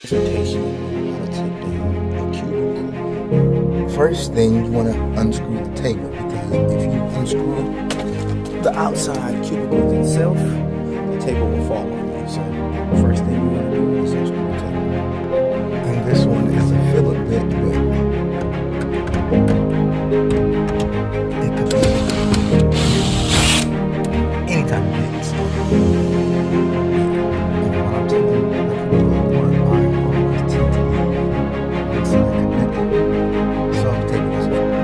Presentation on how to take down a cubicle. First thing, you want to unscrew the table, because if you unscrew the outside cubicle itself, the table will fall on you. So first thing you want to do is unscrew the table. And this one is a fillet bit, but it could be any type of bit. And when I'm taking the cubicle apart, I always tend to leave inside connected. So I'm taking this apart.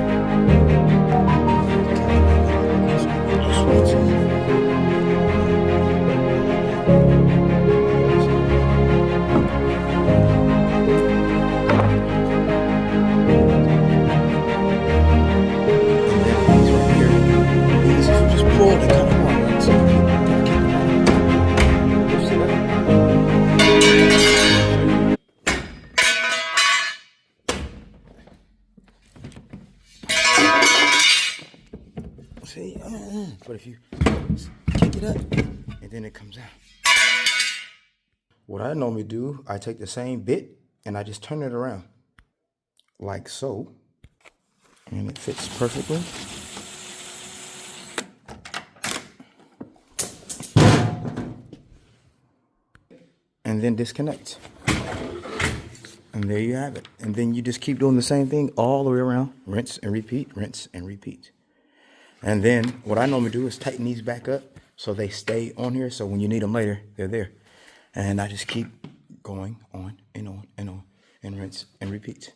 See, but if you kick it up, and then it comes out. What I normally do, I take the same bit and I just turn it around, like so, and it fits perfectly. And then disconnect. And there you have it. And then you just keep doing the same thing all the way around. Rinse and repeat, rinse and repeat. And then what I normally do is tighten these back up so they stay on here. So when you need them later, they're there. And I just keep going on and on and on and rinse and repeat.